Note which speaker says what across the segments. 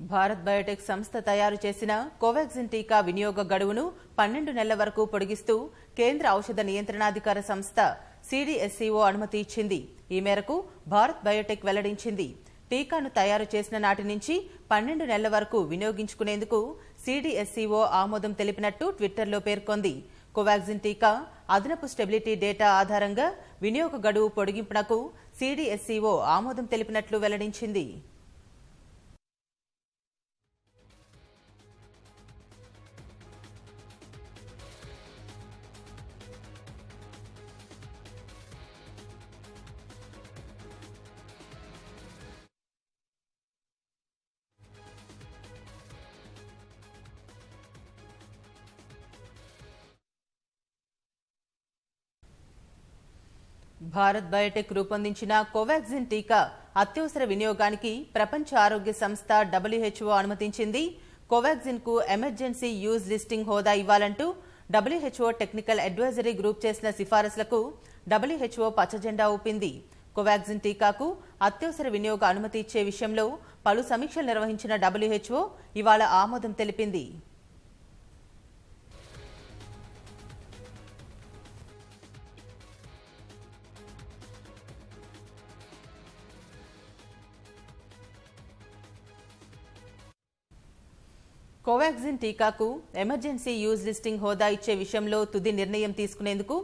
Speaker 1: Bharat Biotech సంస్థ తయారు చేసిన కోవాక్సిన్ టీకా వినియోగ గడువును 12 నెలల వరకు పొడిగిస్తూ కేంద్ర ఔషధ నియంత్రణాధికార సంస్థ సిడిఎస్సిఓ అనుమతి ఇచ్చింది. ఈ మేరకు భారత్ బయోటెక్ వెల్లడించింది. టీకాను తయారు చేసిన నాటి నుంచి 12 నెలల వరకు వినియోగించుకునేందుకు సిడిఎస్సిఓ ఆమోదం తెలిపినట్టు ట్విట్టర్లో పేర్కొంది. కోవాక్సిన్ టీకా అదనపు స్టెబిలిటీ డేటా ఆధారంగా వినియోగ గడువు పొడిగింపునకు సిడిఎస్సిఓ ఆమోదం తెలిపినట్లు వెల్లడించింది. భారత్ బయోటెక్ రూపొందించిన కోవాక్సిన్ టీకా అత్యవసర వినియోగానికి ప్రపంచ ఆరోగ్య సంస్థ WHO అనుమతించింది. కోవాక్సిన్ కు ఎమర్జెన్సీ యూజ్ లిస్టింగ్ హోదా ఇవ్వాలంటూ WHO టెక్నికల్ అడ్వైజరీ గ్రూప్ చేసిన సిఫారసులకు WHO పచ్చజెండా ఊపింది. కోవాక్సిన్ టీకాకు అత్యవసర వినియోగ అనుమతి ఇచ్చే విషయంలో పలు సమీక్షలు నిర్వహించిన WHO ఇవాళ ఆమోదం తెలిపింది. కోవాక్సిన్ టీకాకు ఎమర్జెన్సీ యూజ్ లిస్టింగ్ హోదా ఇచ్చే విషయంలో తుది నిర్ణయం తీసుకునేందుకు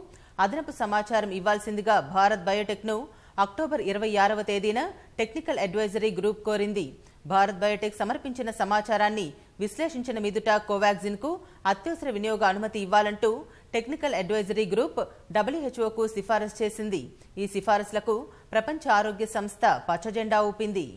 Speaker 1: అదనపు సమాచారం ఇవ్వాల్సిందిగా భారత్ బయోటెక్ ను అక్టోబర్ 26వ తేదీన టెక్నికల్ అడ్వైజరీ గ్రూప్ కోరింది. భారత్ బయోటెక్ సమర్పించిన సమాచారాన్ని విశ్లేషించిన మీదుట కోవాక్సిన్ కు అత్యవసర వినియోగ అనుమతి ఇవ్వాలంటూ టెక్నికల్ అడ్వైజరీ గ్రూప్ WHO కు సిఫారసు చేసింది. ఈ సిఫారసులకు ప్రపంచ ఆరోగ్య సంస్థ పచ్చజెండా ఊపింది.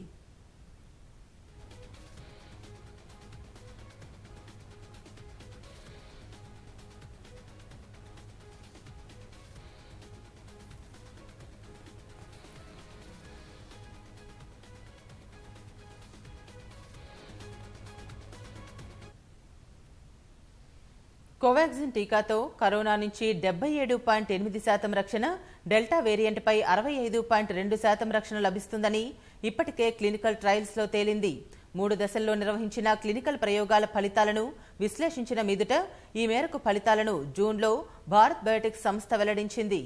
Speaker 1: కోవాక్సిన్ టీకాతో కరోనా నుంచి 77.8% రక్షణ, డెల్టా వేరియంట్పై 65.2% రక్షణ లభిస్తుందని ఇప్పటికే క్లినికల్ ట్రయల్స్లో తేలింది. 3 దశల్లో నిర్వహించిన క్లినికల్ ప్రయోగాల ఫలితాలను విశ్లేషించిన మీదుట ఈ మేరకు ఫలితాలను జూన్లో భారత్ బయోటెక్ సంస్థ వెల్లడించింది.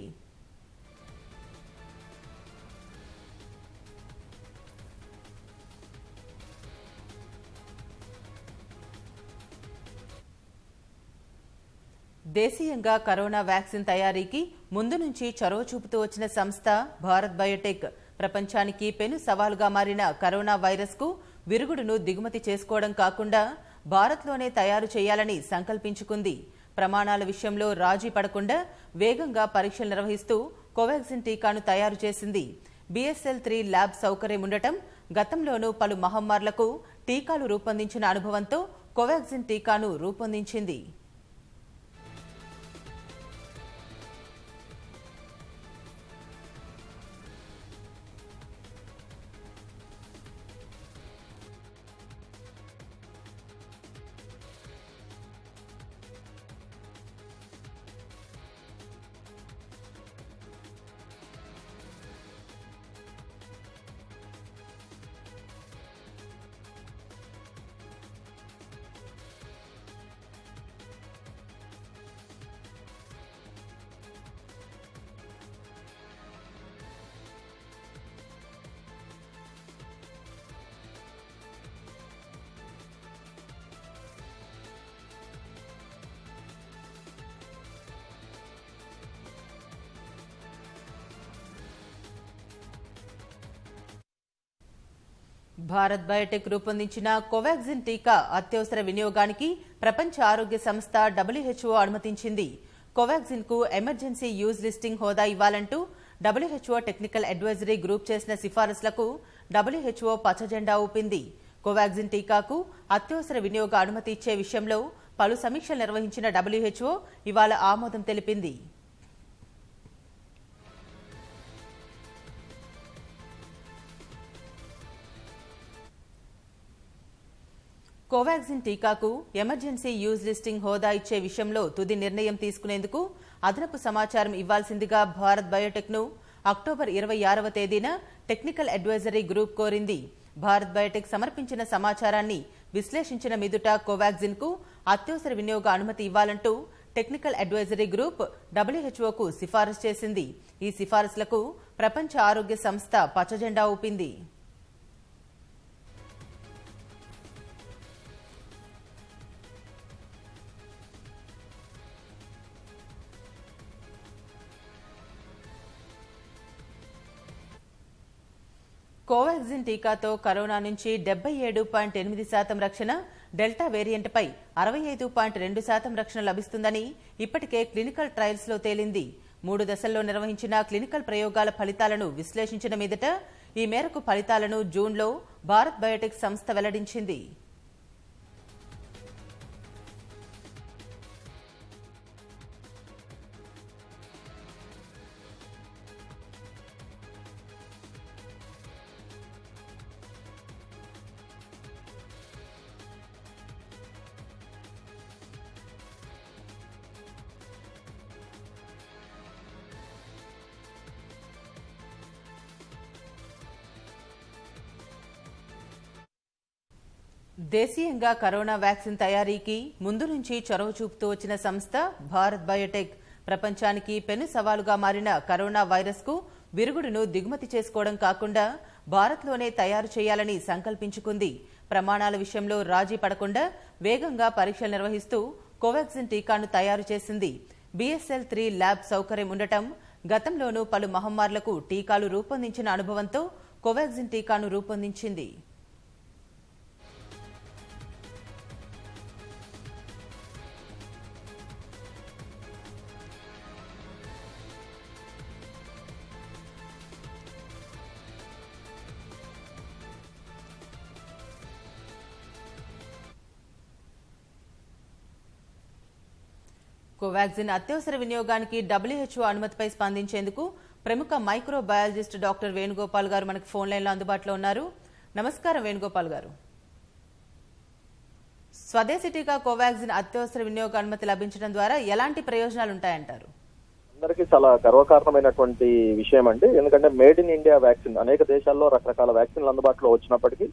Speaker 1: దేశీయంగా కరోనా వ్యాక్సిన్ తయారీకి ముందు నుంచి చొరవ చూపుతూ వచ్చిన సంస్థ భారత్ బయోటెక్ ప్రపంచానికి పెను సవాలుగా మారిన కరోనా వైరస్ కు విరుగుడును దిగుమతి చేసుకోవడం కాకుండా భారత్లోనే తయారు చేయాలని సంకల్పించుకుంది. ప్రమాణాల విషయంలో రాజీ పడకుండా వేగంగా పరీక్షలు నిర్వహిస్తూ కోవాక్సిన్ టీకాను తయారు చేసింది. BSL-3 ల్యాబ్ సౌకర్యం ఉండటం, గతంలోనూ పలు మహమ్మారులకు టీకాలు రూపొందించిన అనుభవంతో కోవాక్సిన్ టీకాను రూపొందించింది. భారత్ బయోటెక్ రూపొందించిన కోవాక్సిన్ టీకా అత్యవసర వినియోగానికి ప్రపంచ ఆరోగ్య సంస్థ WHO అనుమతించింది. కోవాక్సిన్ కు ఎమర్జెన్సీ యూజ్ లిస్టింగ్ హోదా ఇవ్వాలంటూ WHO టెక్నికల్ అడ్వైజరీ గ్రూప్ చేసిన సిఫారసులకు WHO పచ్చజెండా ఊపింది. కోవాక్సిన్ టీకాకు అత్యవసర వినియోగ అనుమతి ఇచ్చే విషయంలో పలు సమీక్షలు నిర్వహించిన WHO ఇవాళ ఆమోదం తెలిపింది. కోవాక్సిన్ టీకాకు ఎమర్జెన్సీ యూజ్ లిస్టింగ్ హోదా ఇచ్చే విషయంలో తుది నిర్ణయం తీసుకునేందుకు అదనపు సమాచారం ఇవ్వాల్సిందిగా భారత్ బయోటెక్ ను అక్టోబర్ 26వ తేదీన టెక్నికల్ అడ్వైజరీ గ్రూప్ కోరింది. భారత్ బయోటెక్ సమర్పించిన సమాచారాన్ని విశ్లేషించిన మీదుట కోవాక్సిన్ కు అత్యవసర వినియోగ అనుమతి ఇవ్వాలంటూ టెక్నికల్ అడ్వైజరీ గ్రూప్ డబ్ల్యూహెచ్ఓకు సిఫారసు చేసింది. ఈ సిఫారసులకు ప్రపంచ ఆరోగ్య సంస్థ పచ్చజెండా ఊపింది. కోవాక్సిన్ టీకాతో కరోనా నుంచి 77.8% రక్షణ, డెల్టా వేరియంట్పై 65.2% రక్షణ లభిస్తుందని ఇప్పటికే క్లినికల్ ట్రయల్స్ లో తేలింది. 3 దశల్లో నిర్వహించిన క్లినికల్ ప్రయోగాల ఫలితాలను విశ్లేషించిన మీదట ఈ మేరకు ఫలితాలను జూన్లో భారత్ బయోటెక్ సంస్థ వెల్లడించింది. దేశీయంగా కరోనా వ్యాక్సిన్ తయారీకి ముందు నుంచి చొరవ చూపుతూ వచ్చిన సంస్థ భారత్ బయోటెక్ ప్రపంచానికి పెను సవాలుగా మారిన కరోనా వైరస్ కు విరుగుడును దిగుమతి చేసుకోవడం కాకుండా భారత్లోనే తయారు చేయాలని సంకల్పించుకుంది. ప్రమాణాల విషయంలో రాజీ పడకుండా వేగంగా పరీక్షలు నిర్వహిస్తూ కోవాక్సిన్ టీకాను తయారు చేసింది. BSL-3 ల్యాబ్ సౌకర్యం ఉండటం, గతంలోనూ పలు మహమ్మారులకు టీకాలు రూపొందించిన అనుభవంతో కోవాక్సిన్ టీకాను రూపొందించింది. కోవాక్సిన్ అత్యవసర వినియోగానికి WHO అనుమతిపై స్పందించేందుకు ప్రముఖ మైక్రోబయాలజిస్ట్ డాక్టర్ వేణుగోపాల్ గారు మనకు ఫోన్ లైన్లో అందుబాటులో ఉన్నారు. నమస్కారం వేణుగోపాల్ గారు. స్వదేశీ టీకా కోవాక్సిన్ అత్యవసర వినియోగ అనుమతి లభించడం ద్వారా ఎలాంటి ప్రయోజనాలు ఉంటాయంటారు?
Speaker 2: అందరికీ చాలా గర్వకారణమైనటువంటి విషయం అండి. ఎందుకంటే మేడ్ ఇన్ ఇండియా వ్యాక్సిన్ అనేక దేశాల్లో రకరకాల వ్యాక్సిన్లు అందుబాటులో వచ్చినప్పటికీ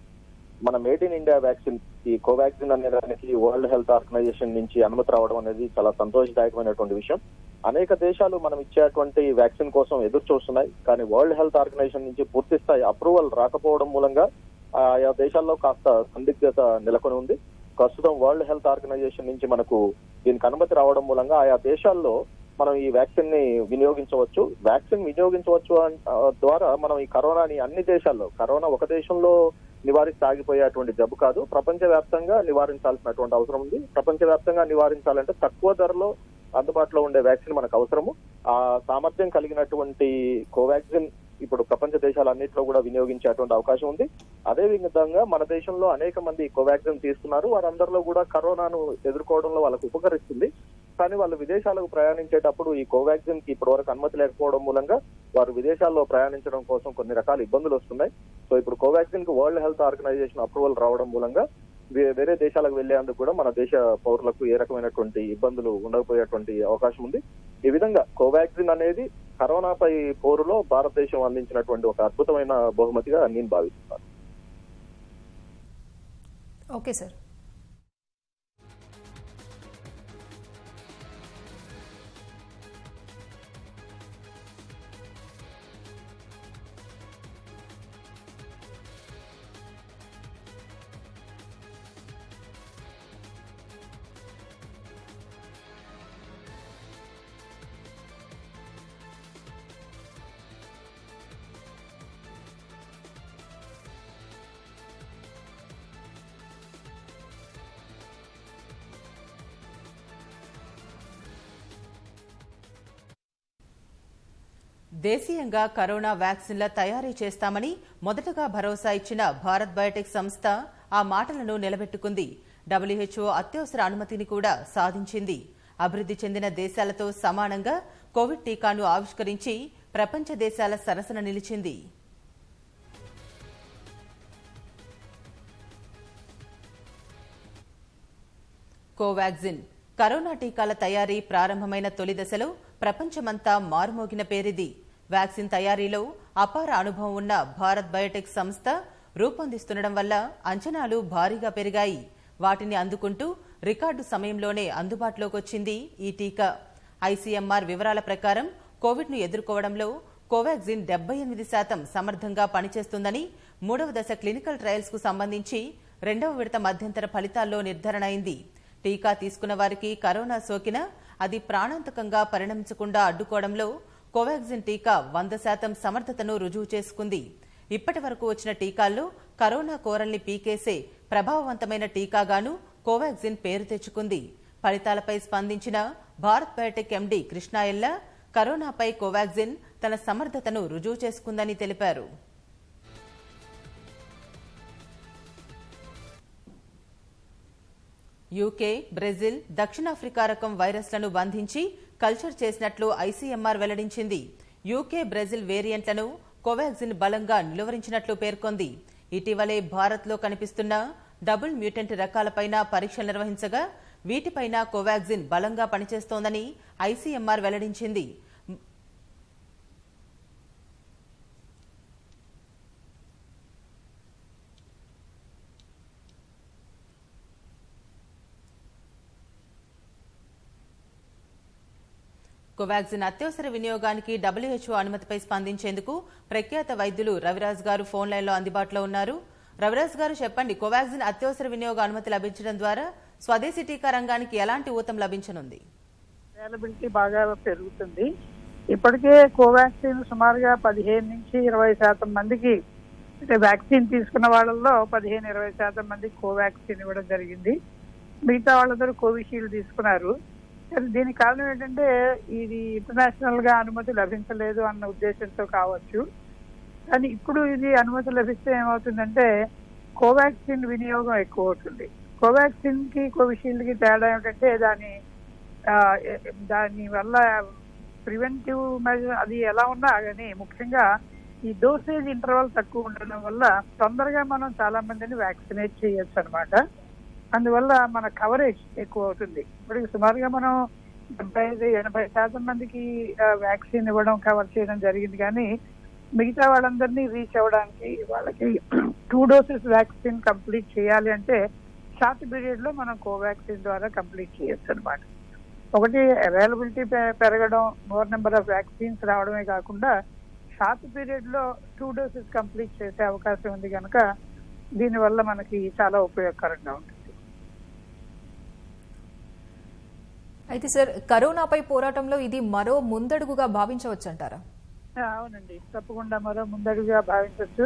Speaker 2: మన మేడ్ ఇన్ ఇండియా వ్యాక్సిన్ ఈ కోవాక్సిన్ అనే దానికి వరల్డ్ హెల్త్ ఆర్గనైజేషన్ నుంచి అనుమతి రావడం అనేది చాలా సంతోషదాయకమైనటువంటి విషయం. అనేక దేశాలు మనం ఇచ్చేటువంటి వ్యాక్సిన్ కోసం ఎదురు చూస్తున్నాయి. కానీ వరల్డ్ హెల్త్ ఆర్గనైజేషన్ నుంచి పూర్తి స్థాయి అప్రూవల్ రాకపోవడం మూలంగా ఆయా దేశాల్లో కాస్త సందిగ్ధత నెలకొని ఉంది. ప్రస్తుతం వరల్డ్ హెల్త్ ఆర్గనైజేషన్ నుంచి మనకు దీనికి అనుమతి రావడం మూలంగా ఆయా దేశాల్లో మనం ఈ వ్యాక్సిన్ ని వినియోగించవచ్చు. వ్యాక్సిన్ వినియోగించవచ్చు ద్వారా మనం ఈ కరోనాని అన్ని దేశాల్లో, కరోనా ఒక దేశంలో నివారించి ఆగిపోయేటువంటి జబ్బు కాదు, ప్రపంచవ్యాప్తంగా నివారించాల్సినటువంటి అవసరం ఉంది. ప్రపంచవ్యాప్తంగా నివారించాలంటే తక్కువ ధరలో అందుబాటులో ఉండే వ్యాక్సిన్ మనకు అవసరము. ఆ సామర్థ్యం కలిగినటువంటి కోవాక్సిన్ ఇప్పుడు ప్రపంచ దేశాలన్నింటిలో కూడా వినియోగించేటువంటి అవకాశం ఉంది. అదే విధంగా మన దేశంలో అనేక మంది కోవాక్సిన్ తీసుకున్నారు. వారందరిలో కూడా కరోనాను ఎదుర్కోవడంలో వాళ్ళకు ఉపకరిస్తుంది. కానీ వాళ్ళు విదేశాలకు ప్రయాణించేటప్పుడు ఈ కోవాక్సిన్ కి ఇప్పటి వరకు అనుమతి లేకపోవడం మూలంగా వారు విదేశాల్లో ప్రయాణించడం కోసం కొన్ని రకాల ఇబ్బందులు వస్తున్నాయి. సో ఇప్పుడు కోవాక్సిన్ కి వరల్డ్ హెల్త్ ఆర్గనైజేషన్ అప్రూవల్ రావడం మూలంగా వేరే దేశాలకు వెళ్లేందుకు కూడా మన దేశ పౌరులకు ఏ రకమైనటువంటి ఇబ్బందులు ఉండకపోయేటువంటి అవకాశం ఉంది. ఈ విధంగా కోవాక్సిన్ అనేది కరోనాపై పోరులో భారతదేశం అందించినటువంటి ఒక అద్భుతమైన బహుమతిగా నేను భావిస్తున్నాను.
Speaker 3: Okay sir.
Speaker 1: దేశీయంగా కరోనా వ్యాక్సిన్ల తయారీ చేస్తామని మొదటగా భరోసా ఇచ్చిన భారత్ బయోటెక్ సంస్థ ఆ మాటలను నిలబెట్టుకుంది. WHO అత్యవసర అనుమతిని కూడా సాధించింది. అభివృద్ధి చెందిన దేశాలతో సమానంగా కోవిడ్ టీకాను ఆవిష్కరించి ప్రపంచ దేశాల సరసన నిలిచింది. కోవాక్సిన్ కరోనా టీకాల తయారీ ప్రారంభమైన తొలి దశలో ప్రపంచమంతా మారుమోగిన పేరిది. వ్యాక్సిన్ తయారీలో అపార అనుభవం ఉన్న భారత్ బయోటెక్ సంస్థ రూపొందిస్తుండడం వల్ల అంచనాలు భారీగా పెరిగాయి. వాటిని అందుకుంటూ రికార్డు సమయంలోనే అందుబాటులోకి వచ్చింది ఈ టీకా. ఐసీఎంఆర్ వివరాల ప్రకారం కోవిడ్ను ఎదుర్కోవడంలో కోవాక్సిన్ 78% సమర్థంగా పనిచేస్తుందని 3వ దశ క్లినికల్ ట్రయల్స్ కు సంబంధించి 2వ విడత మధ్యంతర ఫలితాల్లో నిర్ధారణ అయింది. టీకా తీసుకున్న వారికి కరోనా సోకినా అది ప్రాణాంతకంగా పరిణమించకుండా అడ్డుకోవడంలో కోవాక్సిన్ టీకా 100% సమర్థతను రుజువు చేసుకుంది. ఇప్పటి వరకు వచ్చిన టీకాల్లో కరోనా కోరల్ని పీకేసే ప్రభావవంతమైన టీకాగాను కోవాక్సిన్ పేరు తెచ్చుకుంది. ఫలితాలపై స్పందించిన భారత్ బయోటెక్ ఎండీ కృష్ణ ఎల్లా కరోనాపై కోవాక్సిన్ తన సమర్థతను రుజువు చేసుకుందని తెలిపారు. యూకే, బ్రెజిల్, దక్షిణాఫ్రికా రకం వైరస్లను బంధించి కల్చర్ చేసినట్లు ఐసీఎంఆర్ వెల్లడించింది. యూకే, బ్రెజిల్ వేరియంట్లను కోవాక్సిన్ బలంగా నిలువరించినట్లు పేర్కొంది. ఇటీవలే భారత్లో కనిపిస్తున్న డబుల్ మ్యూటెంట్ రకాలపైన పరీక్షలు నిర్వహించగా వీటిపైన కోవాక్సిన్ బలంగా పనిచేస్తోందని ఐసీఎంఆర్ వెల్లడించింది. కోవాక్సిన్ అత్యవసర వినియోగానికి WHO అనుమతిపై స్పందించేందుకు ప్రఖ్యాత వైద్యులు రవిరాజ్ గారు ఫోన్ లైన్లో అందుబాటులో ఉన్నారు. రవిరాజ్ గారు చెప్పండి, కోవాక్సిన్ అత్యవసర వినియోగ అనుమతి లభించడం ద్వారా స్వదేశీ టీకా రంగానికి ఎలాంటి ఊతం లభించనుంది?
Speaker 3: అవైలబిలిటీ బాగా పెరుగుతుంది. ఇప్పటికే కోవాక్సిన్ సుమారుగా 15 నుంచి 20% మందికి, అంటే వ్యాక్సిన్ తీసుకున్న వాళ్ళల్లో 15-20% మందికి కోవాక్సిన్ ఇవ్వడం జరిగింది. మిగతా వాళ్ళందరూ కోవిషీల్డ్ తీసుకున్నారు. దీనికి కారణం ఏంటంటే ఇది ఇంటర్నేషనల్ గా అనుమతి లభించలేదు అన్న ఉద్దేశంతో కావచ్చు. కానీ ఇప్పుడు ఇది అనుమతి లభిస్తే ఏమవుతుందంటే కోవాక్సిన్ వినియోగం ఎక్కువ అవుతుంది. కోవాక్సిన్ కి కోవిషీల్డ్ కి తేడా ఏమిటంటే దాని వల్ల ప్రివెంటివ్ మెజర్ అది ఎలా ఉన్నా కానీ ముఖ్యంగా ఈ డోసేజ్ ఇంటర్వల్ తక్కువ ఉండడం వల్ల తొందరగా మనం చాలా మందిని వ్యాక్సినేట్ చేయొచ్చు అనమాట. అందువల్ల మన కవరేజ్ ఎక్కువ అవుతుంది. ఇప్పటికి సుమారుగా మనం 75-80% మందికి వ్యాక్సిన్ ఇవ్వడం, కవర్ చేయడం జరిగింది. కానీ మిగతా వాళ్ళందరినీ రీచ్ అవ్వడానికి వాళ్ళకి 2 డోసెస్ వ్యాక్సిన్ కంప్లీట్ చేయాలి అంటే షార్ట్ పీరియడ్ లో మనం కోవాక్సిన్ ద్వారా కంప్లీట్ చేయొచ్చు అనమాట. ఒకటి అవైలబిలిటీ పెరగడం, మోర్ నెంబర్ ఆఫ్ వ్యాక్సిన్స్ రావడమే కాకుండా షార్ట్ పీరియడ్ లో 2 డోసెస్ కంప్లీట్ చేసే అవకాశం ఉంది కనుక దీనివల్ల మనకి చాలా ఉపయోగకరంగా ఉంటుంది.
Speaker 4: అయితే సార్, కరోనాపై పోరాటంలో ఇది మరో ముందడుగుగా భావించవచ్చు అంటారా?
Speaker 3: అవునండి, తప్పకుండా మరో ముందడుగుగా భావించవచ్చు.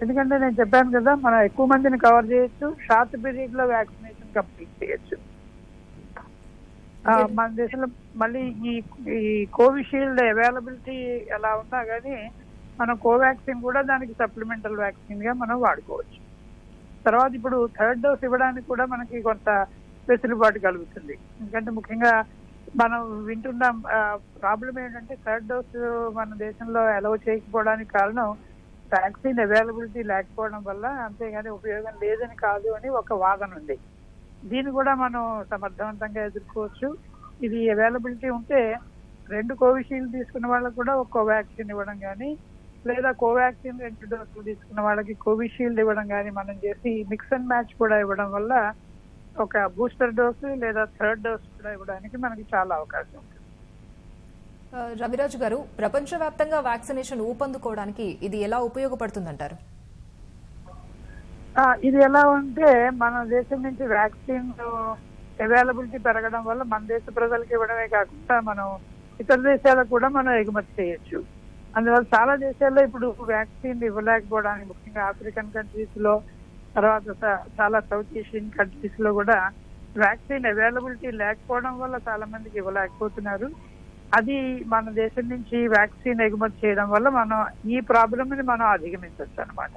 Speaker 3: ఎందుకంటే నేను చెప్పాను కదా, మనం ఎక్కువ మందిని కవర్ చేయొచ్చు, షార్ట్ పీరియడ్ లో వ్యాక్సినేషన్ కంప్లీట్ చేయొచ్చు. మన దేశంలో మళ్ళీ ఈ కోవిషీల్డ్ అవైలబిలిటీ ఎలా ఉన్నా కానీ మనం కోవాక్సిన్ కూడా దానికి సప్లిమెంటల్ వ్యాక్సిన్ గా మనం వాడుకోవచ్చు. తర్వాత ఇప్పుడు 3rd డోస్ ఇవ్వడానికి కూడా మనకి కొంత వెసులుబాటు కలుగుతుంది. ఎందుకంటే ముఖ్యంగా మనం వింటున్నాం, ప్రాబ్లం ఏంటంటే 3rd డోస్ మన దేశంలో అలౌ చేయకపోవడానికి కారణం వ్యాక్సిన్ అవైలబిలిటీ లేకపోవడం వల్ల, అంతేగాని ఉపయోగం లేదని కాదు అని ఒక వాదన ఉంది. దీన్ని కూడా మనం సమర్థవంతంగా ఎదుర్కోవచ్చు. ఇది అవైలబిలిటీ ఉంటే 2 కోవిషీల్డ్ తీసుకున్న వాళ్ళకు కూడా ఒక కోవాక్సిన్ ఇవ్వడం కానీ, లేదా కోవాక్సిన్ 2 డోసులు తీసుకున్న వాళ్ళకి కోవిషీల్డ్ ఇవ్వడం కానీ మనం చేసి మిక్స్ అండ్ మ్యాచ్ కూడా ఇవ్వడం వల్ల ఒక బూస్టర్ డోసు లేదా 3rd డోస్ కూడా ఇవ్వడానికి మనకి చాలా అవకాశం ఉంటుంది.
Speaker 4: రవిరాజు గారు, ప్రపంచవ్యాప్తంగా వ్యాక్సినేషన్ ఊపందుకోవడానికి ఇది ఎలా ఉపయోగపడుతుందంటారు?
Speaker 3: ఇది ఎలా ఉంటే మన దేశం నుంచి వ్యాక్సిన్ అవైలబిలిటీ పెరగడం వల్ల మన దేశ ప్రజలకు ఇవ్వడమే కాకుండా మనం ఇతర దేశాలకు కూడా మనం ఎగుమతి చేయొచ్చు. అందువల్ల చాలా దేశాల్లో ఇప్పుడు వ్యాక్సిన్ ఇవ్వలేకపోవడానికి, ముఖ్యంగా ఆఫ్రికన్ కంట్రీస్ లో, తర్వాత చాలా సౌత్ ఏషియన్ కంట్రీస్ లో కూడా వ్యాక్సిన్ అవైలబిలిటీ లేకపోవడం వల్ల చాలా మందికి ఇవ్వలేకపోతున్నారు. అది మన దేశం నుంచి వ్యాక్సిన్ ఎగుమతి చేయడం వల్ల మనం ఈ ప్రాబ్లమ్ ని మనం అధిగమించవచ్చు అనమాట.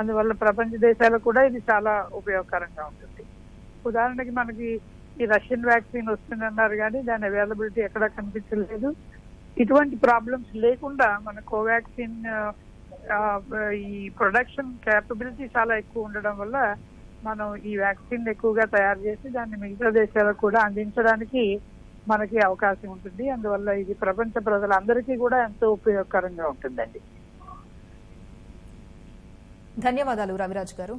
Speaker 3: అందువల్ల ప్రపంచ దేశాలకు కూడా ఇది చాలా ఉపయోగకరంగా ఉంటుంది. ఉదాహరణకి మనకి ఈ రష్యన్ వ్యాక్సిన్ వస్తుందన్నారు కానీ దాని అవైలబిలిటీ ఎక్కడా కనిపించలేదు. ఇటువంటి ప్రాబ్లమ్స్ లేకుండా మన కోవాక్సిన్ ఈ ప్రొడక్షన్ క్యాపబిలిటీ చాలా ఎక్కువ ఉండడం వల్ల మనం ఈ వ్యాక్సిన్ ఎక్కువగా తయారు చేసి దాన్ని మిగతా దేశాలకు కూడా అందించడానికి మనకి అవకాశం ఉంటుంది. అందువల్ల ఇది ప్రపంచ ప్రజలందరికీ కూడా ఎంతో ఉపయోగకరంగా ఉంటుందండి.
Speaker 4: ధన్యవాదాలు రవిరాజ్ గారు.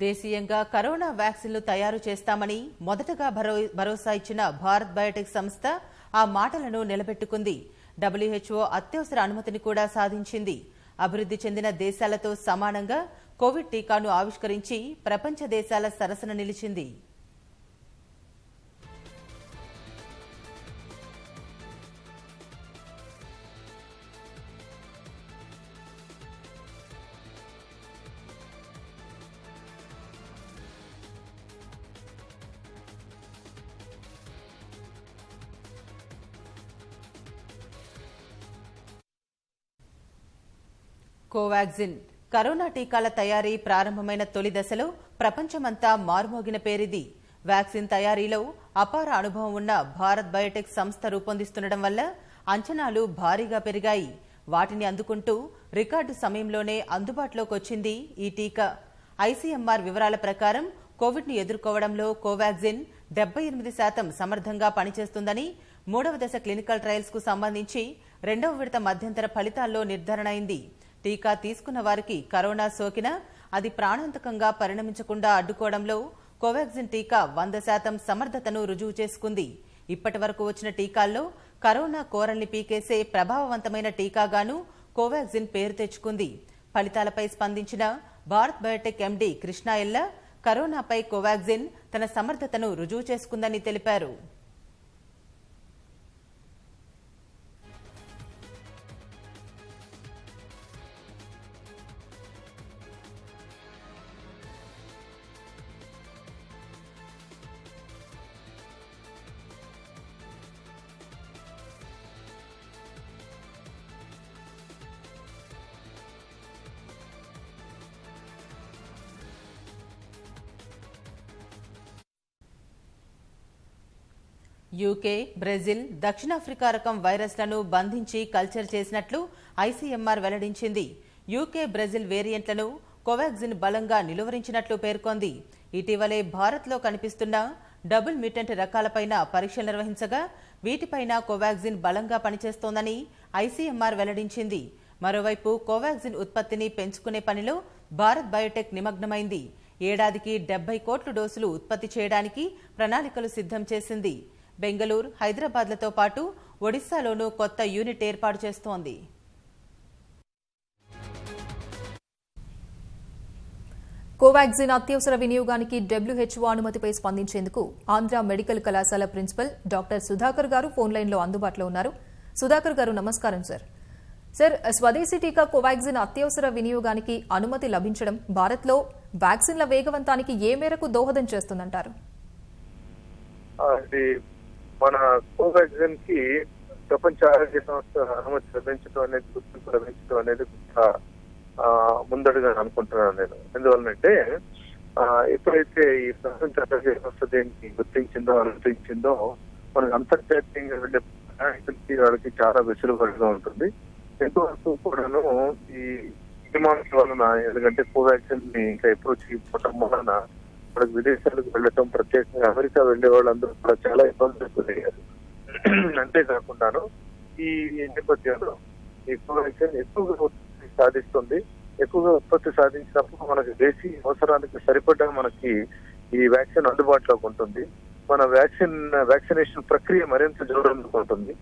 Speaker 1: దేశీయంగా కరోనా వ్యాక్సిన్లు తయారు చేస్తామని మొదటగా భరోసా ఇచ్చిన భారత్ బయోటెక్ సంస్థ ఆ మాటలను నిలబెట్టుకుంది. WHO అత్యవసర అనుమతిని కూడా సాధించింది. అభివృద్ధి చెందిన దేశాలతో సమానంగా కోవిడ్ టీకాను ఆవిష్కరించి ప్రపంచ దేశాల సరసన నిలిచింది. కోవాక్సిన్ కరోనా టీకాల తయారీ ప్రారంభమైన తొలి దశలో ప్రపంచమంతా మారుమోగిన పేరిది. వ్యాక్సిన్ తయారీలో అపార అనుభవం ఉన్న భారత్ బయోటెక్ సంస్థ రూపొందిస్తుండటం వల్ల అంచనాలు భారీగా పెరిగాయి. వాటిని అందుకుంటూ రికార్డు సమయంలోనే అందుబాటులోకి వచ్చింది ఈ టీకా. ICMR వివరాల ప్రకారం కోవిడ్ను ఎదుర్కోవడంలో కోవాక్సిన్ 78% సమర్థంగా పనిచేస్తుందని 3వ దశ క్లినికల్ ట్రయల్స్ కు సంబంధించి 2వ విడత మధ్యంతర ఫలితాల్లో నిర్ధారణ అయింది. టీకా తీసుకున్న వారికి కరోనా సోకినా అది ప్రాణాంతకంగా పరిణమించకుండా అడ్డుకోవడంలో కోవాక్సిన్ టీకా 100% సమర్థతను రుజువు చేసుకుంది. ఇప్పటి వరకు వచ్చిన టీకాల్లో కరోనా కోరల్ని పీకేసే ప్రభావవంతమైన టీకాగాను కోవాక్సిన్ పేరు తెచ్చుకుంది. ఫలితాలపై స్పందించిన భారత్ బయోటెక్ MD కృష్ణ ఎల్ల కరోనాపై కోవాక్సిన్ తన సమర్థతను రుజువు చేసుకుందని తెలిపారు. యూకే, బ్రెజిల్, దక్షిణాఫ్రికా రకం వైరస్లను బంధించి కల్చర్ చేసినట్లు ICMR వెల్లడించింది. యూకే, బ్రెజిల్ వేరియంట్లను కోవాక్సిన్ బలంగా నిలువరించినట్లు పేర్కొంది. ఇటీవలే భారత్లో కనిపిస్తున్న డబుల్ మ్యూటెంట్ రకాలపైన పరీక్షలు నిర్వహించగా వీటిపైన కోవాక్సిన్ బలంగా పనిచేస్తోందని ICMR వెల్లడించింది. మరోవైపు కోవాక్సిన్ ఉత్పత్తిని పెంచుకునే పనిలో భారత్ బయోటెక్ నిమగ్నమైంది. ఏడాదికి 70 కోట్ల డోసులు ఉత్పత్తి చేయడానికి ప్రణాళికలు సిద్ధం చేసింది. బెంగళూరు, హైదరాబాద్లతో పాటు ఒడిశాలోనూ కొత్త యూనిట్ ఏర్పాటు చేస్తోంది.
Speaker 4: కోవాక్సిన్ అత్యవసర వినియోగానికి WHO అనుమతిపై స్పందించేందుకు ఆంధ్ర మెడికల్ కళాశాల ప్రిన్సిపల్ డాక్టర్ సుధాకర్ గారు ఫోన్ లైన్లో అందుబాటులో ఉన్నారు. సుధాకర్ గారు నమస్కారం సార్. సార్, స్వదేశీ టీకా కోవాక్సిన్ అత్యవసర వినియోగానికి అనుమతి లభించడం భారత్లో వ్యాక్సిన్ల వేగవంతానికి ఏ మేరకు దోహదం చేస్తుందంటారు?
Speaker 5: మన కోవాక్సిన్ కి ప్రపంచ ఆరోగ్య సంస్థ అనుమతి లభించడం అనేది, గుర్తింపు లభించడం అనేది ముందడుగా అనుకుంటున్నాను నేను. ఎందువల్లంటే ఎప్పుడైతే ఈ ప్రపంచ ఆరోగ్య సంస్థ దీనికి గుర్తించిందో, అనుమతించిందో మనకు అంతర్జాతీయంగా వెళ్ళే వాళ్ళకి చాలా వెసులుబాటుగా ఉంటుంది. ఎంతవరకు కూడాను ఈ డిమాండ్స్ వలన, ఎందుకంటే కోవాక్సిన్ ని ఇంకా ఎప్పుడు చేయకపోవడం వలన మనకు విదేశాలకు వెళ్ళటం, ప్రత్యేకంగా అమెరికా వెళ్లే వాళ్ళందరూ కూడా చాలా ఇబ్బందులు ఎదురయ్యారు. అంతేకాకుండాను ఈ నేపథ్యంలో ఈ కోవాక్సిన్ ఎక్కువగా ఉత్పత్తి సాధిస్తుంది. ఎక్కువగా ఉత్పత్తి సాధించినప్పుడు మనకి దేశీయ అవసరానికి సరిపడా మనకి ఈ వ్యాక్సిన్ అందుబాటులోకి ఉంటుంది. మన వ్యాక్సినేషన్ ప్రక్రియ మరింత జోరందుకుంటుంది.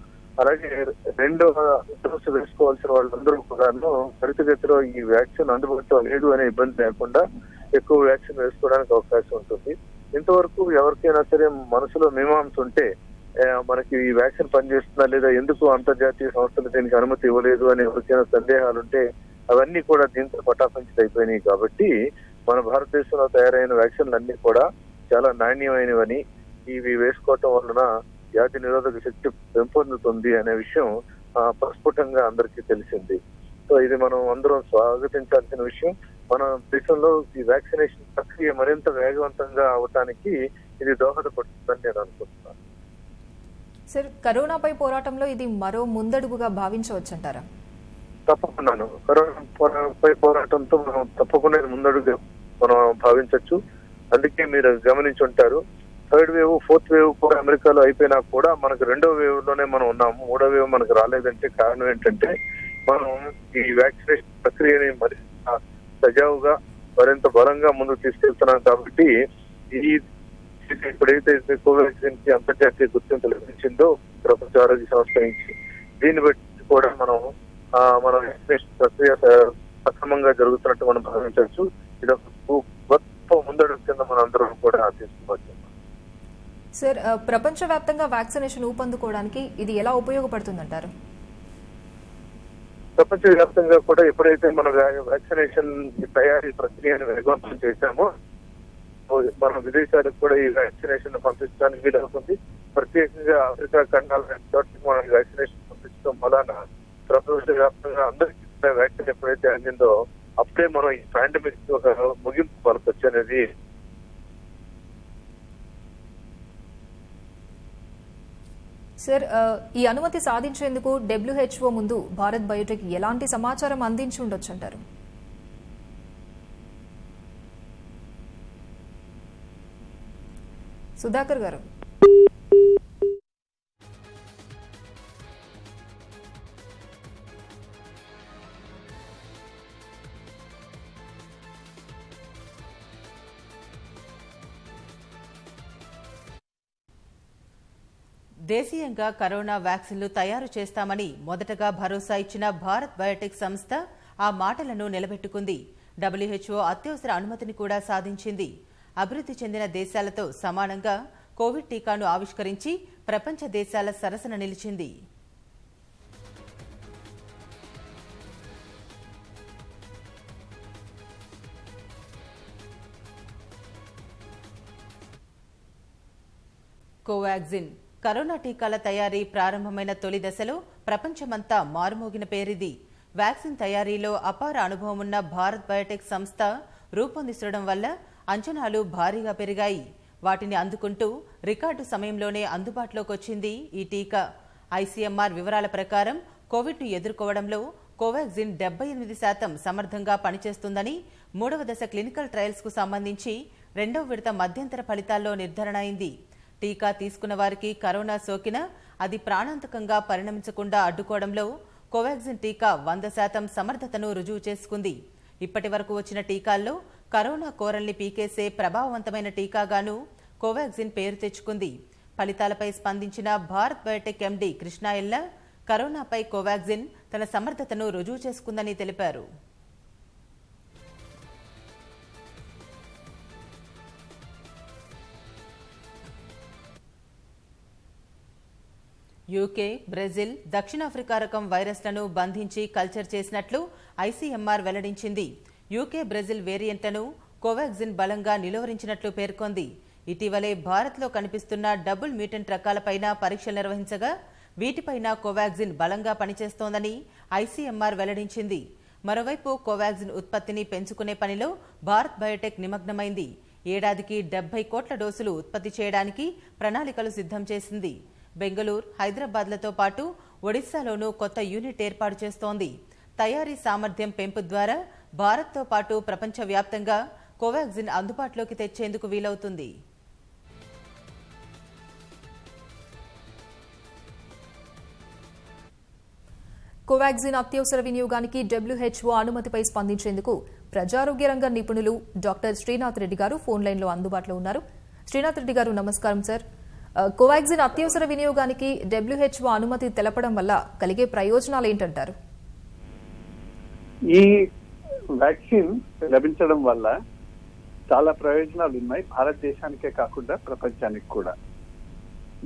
Speaker 5: అలాగే 2వ డోసు వేసుకోవాల్సిన వాళ్ళందరూ కూడాను త్వరితగతిలో ఈ వ్యాక్సిన్ అందుబాటులో లేదు అనే ఇబ్బంది లేకుండా ఎక్కువ వ్యాక్సిన్ వేసుకోవడానికి అవకాశం ఉంటుంది. ఇంతవరకు ఎవరికైనా సరే మనసులో మీమాంస ఉంటే మనకి ఈ వ్యాక్సిన్ పనిచేస్తుందా లేదా, ఎందుకు అంతర్జాతీయ సంస్థలు దీనికి అనుమతి ఇవ్వలేదు అని ఎవరికైనా సందేహాలుంటే అవన్నీ కూడా దీంతో పటాపంచలు అయిపోయినాయి. కాబట్టి మన భారతదేశంలో తయారైన వ్యాక్సిన్లు అన్ని కూడా చాలా నాణ్యమైనవని, ఇవి వేసుకోవటం వలన వ్యాధి నిరోధక శక్తి పెంపొందుతుంది అనే విషయం ప్రస్ఫుటంగా అందరికీ తెలిసింది. సో ఇది మనం అందరం స్వాగతించాల్సిన విషయం. మన దేశంలో ఈ వ్యాక్సినేషన్ ప్రక్రియ మరింత వేగవంతంగా అవటానికి ఇది దోహదపడుతుందని నేను అనుకుంటున్నాను.
Speaker 4: సార్, కరోనాపై పోరాటంలో ఇది మరో ముందడుగుగా భావించవచ్చంటారా?
Speaker 5: తప్పకుండాను కరోనాపై పోరాటంతో మనం తప్పకుండా ముందడుగు మనం భావించవచ్చు. అందుకే మీరు గమనించి ఉంటారు, 3rd వేవ్ 4th వేవ్ కూడా అమెరికాలో అయిపోయినా కూడా మనకు 2వ వేవ్ లోనే మనం ఉన్నాము. 3వ వేవ్ మనకు రాలేదంటే కారణం ఏంటంటే మనం ఈ వ్యాక్సినేషన్ ప్రక్రియని మరింత సజావుగా మరింత బలంగా ముందుకు తీసుకెళ్తున్నాం. కాబట్టి ఈ ఇప్పుడైతే కోవాక్సిన్ కి అంతర్జాతీయ గుర్తింపు లభించిందో ప్రపంచ ఆరోగ్య సంస్థ నుంచి, దీన్ని బట్టి కూడా మనం మన వ్యాక్సినేషన్ ప్రక్రియ సక్రమంగా జరుగుతున్నట్టు మనం భావించవచ్చు. ఇది ఒక గొప్ప ముందడుగు కింద మనం అందరం కూడా తీసుకోవచ్చు.
Speaker 4: సార్, ప్రపంచవ్యాప్తంగా వ్యాక్సినేషన్ ఊపందుకోవడానికి ఇది ఎలా ఉపయోగపడుతుందంటారు?
Speaker 5: ప్రపంచవ్యాప్తంగా కూడా ఎప్పుడైతే మన వ్యాక్సినేషన్ తయారీ ప్రక్రియను వేగవంతం చేశామో మన విదేశాలకు కూడా ఈ వ్యాక్సినేషన్ పంపించడానికి వీలవుతుంది. ప్రత్యేకంగా ఆఫ్రికా ఖండాల చోట్ల మనం వ్యాక్సినేషన్ పంపించడం వలన ప్రపంచవ్యాప్తంగా అందరికీ వ్యాక్సిన్ ఎప్పుడైతే అందిందో అప్పుడే మనం ఈ పాండమిక్ ఒక ముగింపు పలకొచ్చు అనేది.
Speaker 4: సార్, ఈ అనుమతి సాధించేందుకు WHO ముందు భారత్ బయోటెక్ ఎలాంటి సమాచారం అందించి ఉండొచ్చు అంటారు? సుధాకర్ గారు,
Speaker 1: దేశీయంగా కరోనా వ్యాక్సిన్లు తయారు చేస్తామని మొదటగా భరోసా ఇచ్చిన భారత్ బయోటెక్ సంస్థ ఆ మాటలను నిలబెట్టుకుంది. WHO అత్యవసర అనుమతిని కూడా సాధించింది. అభివృద్ధి చెందిన దేశాలతో సమానంగా కోవిడ్ టీకాను ఆవిష్కరించి ప్రపంచ దేశాల సరసన నిలిచింది. కోవాక్సిన్ కరోనా టీకాల తయారీ ప్రారంభమైన తొలి దశలో ప్రపంచమంతా మారుమోగిన పేరిది. వ్యాక్సిన్ తయారీలో అపార అనుభవం ఉన్న భారత్ బయోటెక్ సంస్థ రూపొందించడం వల్ల అంచనాలు భారీగా పెరిగాయి. వాటిని అందుకుంటూ రికార్డు సమయంలోనే అందుబాటులోకి వచ్చింది ఈ టీకా. ICMR వివరాల ప్రకారం కోవిడ్ను ఎదుర్కోవడంలో కోవాక్సిన్ 78% సమర్థంగా పనిచేస్తుందని 3వ దశ క్లినికల్ ట్రయల్స్ కు సంబంధించి 2వ విడత మధ్యంతర ఫలితాల్లో నిర్ధారణ అయింది. టీకా తీసుకున్న వారికి కరోనా సోకినా అది ప్రాణాంతకంగా పరిణమించకుండా అడ్డుకోవడంలో కోవాక్సిన్ టీకా 100% సమర్థతను రుజువు చేసుకుంది. ఇప్పటి వరకు వచ్చిన టీకాల్లో కరోనా కోరల్ని పీకేసే ప్రభావవంతమైన టీకాగాను కోవాక్సిన్ పేరు తెచ్చుకుంది. ఫలితాలపై స్పందించిన భారత్ బయోటెక్ MD కృష్ణ ఎల్ల కరోనాపై కోవాక్సిన్ తన సమర్థతను రుజువు చేసుకుందని తెలిపారు. యూకే, బ్రెజిల్, దక్షిణాఫ్రికా రకం వైరస్లను బంధించి కల్చర్ చేసినట్లు ICMR వెల్లడించింది. యూకే, బ్రెజిల్ వేరియంట్లను కోవాక్సిన్ బలంగా నిలువరించినట్లు పేర్కొంది. ఇటీవలే భారత్లో కనిపిస్తున్న డబుల్ మ్యూటెంట్ రకాలపైన పరీక్షలు నిర్వహించగా వీటిపైన కోవాక్సిన్ బలంగా పనిచేస్తోందని ICMR వెల్లడించింది. మరోవైపు కోవాక్సిన్ ఉత్పత్తిని పెంచుకునే పనిలో భారత్ బయోటెక్ నిమగ్నమైంది. ఏడాదికి 70 కోట్ల డోసులు ఉత్పత్తి చేయడానికి ప్రణాళికలు సిద్ధం చేసింది. బెంగళూరు, హైదరాబాద్లతో పాటు ఒడిశాలోనూ కొత్త యూనిట్ ఏర్పాటు చేస్తోంది. తయారీ సామర్థ్యం పెంపు ద్వారా భారత్తో పాటు ప్రపంచవ్యాప్తంగా కోవాక్సిన్ అందుబాటులోకి తెచ్చేందుకు వీలవుతుంది.
Speaker 4: కోవాక్సిన్ అత్యవసర వినియోగానికి WHO అనుమతిపై స్పందించేందుకు ప్రజారోగ్య రంగ నిపుణులు డాక్టర్ శ్రీనాథ్ రెడ్డి గారు ఫోన్ లైన్లో అందుబాటులో ఉన్నారు. శ్రీనాథ్ రెడ్డి గారు, నమస్కారం సార్. కోవాక్సిన్ అత్యవసర వినియోగానికి WHO అనుమతి తెలపడం వల్ల కలిగే ప్రయోజనాలు ఏంటంటారు?
Speaker 6: ఈ వ్యాక్సిన్ లభించడం వల్ల చాలా ప్రయోజనాలు ఉన్నాయి, భారతదేశానికే కాకుండా ప్రపంచానికి కూడా.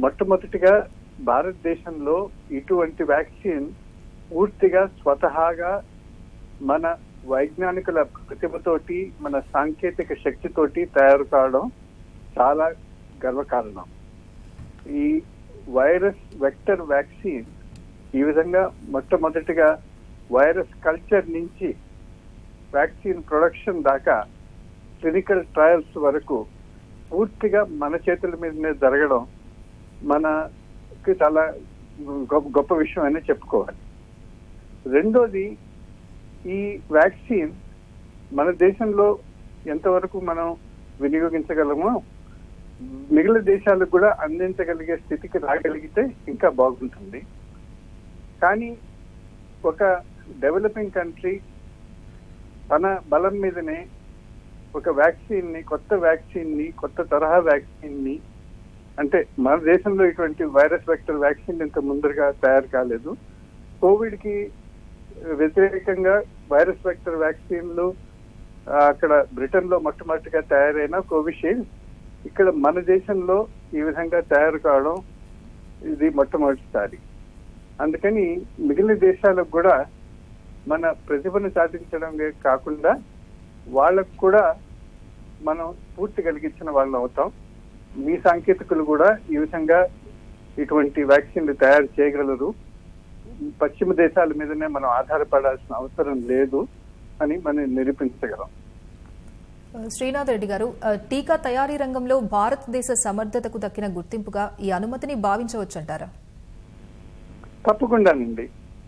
Speaker 6: మొట్టమొదటిగా భారతదేశంలో ఇటువంటి వ్యాక్సిన్ పూర్తిగా స్వతహాగా మన వైజ్ఞానికుల ప్రతిభతోటి, మన సాంకేతిక శక్తితోటి తయారు కావడం చాలా గర్వకారణం. ఈ వైరస్ వెక్టర్ వ్యాక్సిన్ ఈ విధంగా మొట్టమొదటిగా వైరస్ కల్చర్ నుంచి వ్యాక్సిన్ ప్రొడక్షన్ దాకా క్లినికల్ ట్రయల్స్ వరకు పూర్తిగా మన చేతుల మీదనే జరగడం మనకి చాలా గొప్ప విషయం అని చెప్పుకోవాలి. రెండోది, ఈ వ్యాక్సిన్ మన దేశంలో ఎంతవరకు మనం వినియోగించగలమో మిగిలిన దేశాలకు కూడా అందించగలిగే స్థితికి రాగలిగితే ఇంకా బాగుంటుంది. కానీ ఒక డెవలపింగ్ కంట్రీ తన బలం మీదనే ఒక వ్యాక్సిన్ ని, కొత్త తరహా వ్యాక్సిన్ ని, అంటే మన దేశంలో ఇటువంటి వైరస్ వెక్టర్ వ్యాక్సిన్ ఇంత ముందరగా తయారు కాలేదు. కోవిడ్ కి వ్యతిరేకంగా వైరస్ వెక్టర్ వ్యాక్సిన్లు అక్కడ బ్రిటన్ లో మొట్టమొదటిగా తయారైన కోవిషీల్డ్ ఇక్కడ మన దేశంలో ఈ విధంగా తయారు కావడం ఇది మొట్టమొదటిసారి. అందుకని మిగిలిన దేశాలకు కూడా మన ప్రతిభను సాధించడమే కాకుండా వాళ్ళకు కూడా మనం స్ఫూర్తి కలిగించిన వాళ్ళం అవుతాం. మీ సాంకేతికులు కూడా ఈ విధంగా ఇటువంటి వ్యాక్సిన్లు తయారు చేయగలరు, పశ్చిమ దేశాల మీదనే మనం ఆధారపడాల్సిన అవసరం లేదు అని మనం నిరూపించగలం.
Speaker 4: శ్రీనాథ్ రెడ్డి గారు, టీకా తయారీ రంగంలో భారతదేశ సమర్థతకు దక్కిన గుర్తింపుగా ఈ అనుమతిని భావించవచ్చంటారా?
Speaker 6: తప్పకుండానండి.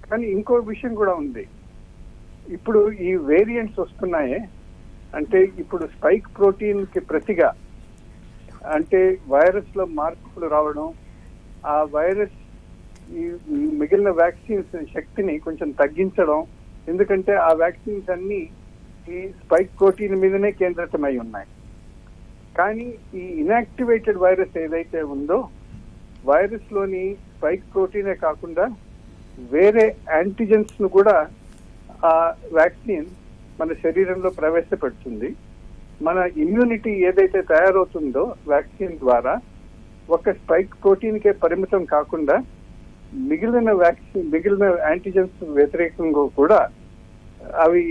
Speaker 6: కానీ ఇంకో విషయం కూడా ఉంది. ఇప్పుడు ఈ వేరియంట్స్ వస్తున్నాయే, అంటే ఇప్పుడు స్పైక్ ప్రోటీన్ కి ప్రతిగా అంటే వైరస్ లో మార్పులు రావడం, ఆ వైరస్ ఈ మిగిలిన వ్యాక్సిన్స్ శక్తిని కొంచెం తగ్గించడం. ఎందుకంటే ఆ వ్యాక్సిన్స్ అన్ని ఈ స్పైక్ ప్రోటీన్ మీదనే కేంద్రితమై ఉన్నాయి. కానీ ఈ ఇన్యాక్టివేటెడ్ వైరస్ ఏదైతే ఉందో, వైరస్ లోని స్పైక్ ప్రోటీనే కాకుండా వేరే యాంటీజెన్స్ ను కూడా ఆ వ్యాక్సిన్ మన శరీరంలో ప్రవేశపెడుతుంది. మన ఇమ్యూనిటీ ఏదైతే తయారవుతుందో వ్యాక్సిన్ ద్వారా ఒక స్పైక్ ప్రోటీన్ కే పరిమితం కాకుండా మిగిలిన యాంటీజెన్స్ వ్యతిరేకంగా కూడా అవి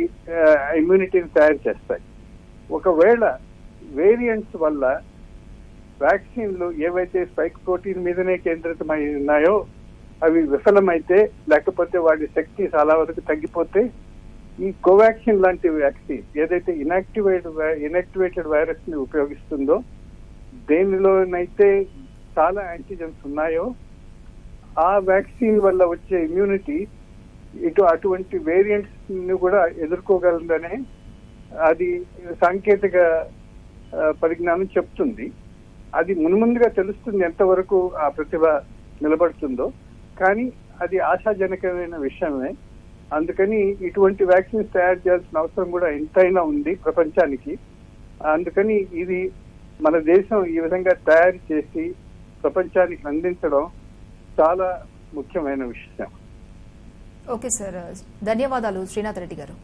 Speaker 6: ఇమ్యూనిటీని తయారు చేస్తాయి. ఒకవేళ వేరియంట్స్ వల్ల వ్యాక్సిన్లు ఏవైతే స్పైక్ ప్రోటీన్ మీదనే కేంద్రితమై ఉన్నాయో అవి విఫలమైతే, లేకపోతే వాటి శక్తి చాలా వరకు తగ్గిపోతే, ఈ కోవాక్సిన్ లాంటి వ్యాక్సిన్ ఏదైతే ఇన్యాక్టివేటెడ్ వైరస్ ని ఉపయోగిస్తుందో, దేనిలోనైతే చాలా యాంటీజెన్స్ ఉన్నాయో ఆ వ్యాక్సిన్ వల్ల వచ్చే ఇమ్యూనిటీ అటువంటి వేరియంట్స్ ని కూడా ఎదుర్కోగలదనే అది సాంకేతిక పరిజ్ఞానం చెప్తుంది. అది మున్ముందుగా తెలుస్తుంది ఎంతవరకు ఆ ప్రతిభ నిలబడుతుందో. కానీ అది ఆశాజనకమైన విషయమే. అందుకని ఇటువంటి వ్యాక్సిన్స్ తయారు చేయాల్సిన అవసరం కూడా ఎంతైనా ఉంది ప్రపంచానికి. అందుకని ఇది మన దేశం ఈ విధంగా తయారు చేసి ప్రపంచానికి అందించడం చాలా ముఖ్యమైన విషయం.
Speaker 4: ఓకే సార్, ధన్యవాదాలు శ్రీనాథ్ రెడ్డి గారు.